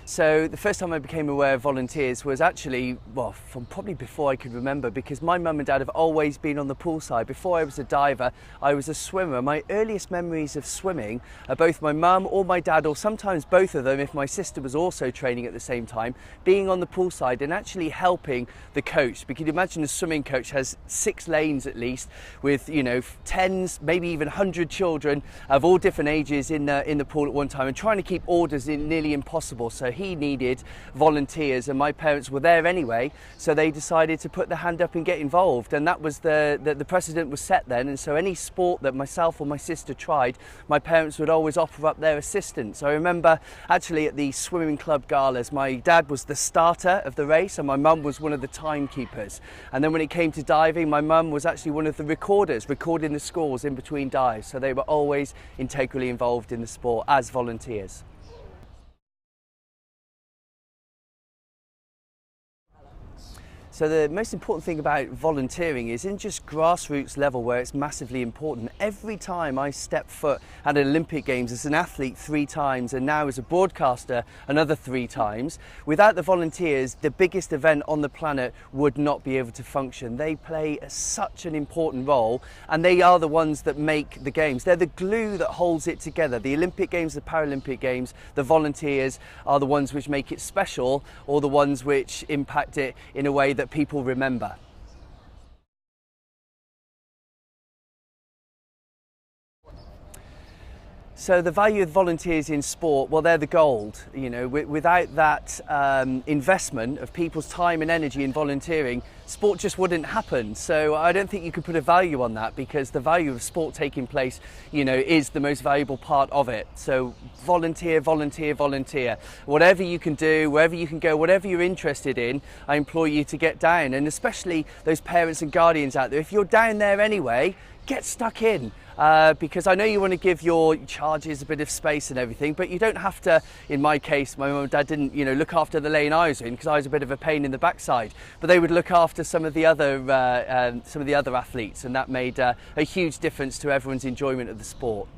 So the first time I became aware of volunteers was actually, well, from probably before I could remember, because my mum and dad have always been on the poolside. Before I was a diver, I was a swimmer. My earliest memories of swimming are both my mum or my dad, or sometimes both of them if my sister was also training at the same time, being on the poolside and actually helping the coach. Because you imagine a swimming coach has 6 lanes at least, with, you know, tens, maybe even 100 children of all different ages in the pool at one time, and trying to keep orders in nearly impossible. So he needed volunteers, and my parents were there anyway, so they decided to put their hand up and get involved, and that was the precedent was set then. And so any sport that myself or my sister tried, my parents would always offer up their assistance. I remember actually at the swimming club galas, my dad was the starter of the race and my mum was one of the timekeepers, and then when it came to diving, my mum was actually one of the recorders, recording the scores in between dives. So they were always integrally involved in the sport as volunteers. So the most important thing about volunteering is in just grassroots level, where it's massively important. Every time I step foot at Olympic Games as an athlete 3 times, and now as a broadcaster another 3 times, without the volunteers, the biggest event on the planet would not be able to function. They play such an important role, and they are the ones that make the games. They're the glue that holds it together. The Olympic Games, the Paralympic Games, the volunteers are the ones which make it special, or the ones which impact it in a way that people remember. So the value of volunteers in sport, well, they're the gold. You know, without that investment of people's time and energy in volunteering, sport just wouldn't happen. So I don't think you could put a value on that, because the value of sport taking place, you know, is the most valuable part of it. So volunteer, volunteer, volunteer. Whatever you can do, wherever you can go, whatever you're interested in, I implore you to get down. And especially those parents and guardians out there, if you're down there anyway, get stuck in. Because I know you want to give your charges a bit of space and everything, but you don't have to. In my case, my mum and dad didn't, you know, look after the lane I was in, because I was a bit of a pain in the backside. But they would look after some of the other athletes, and that made a huge difference to everyone's enjoyment of the sport.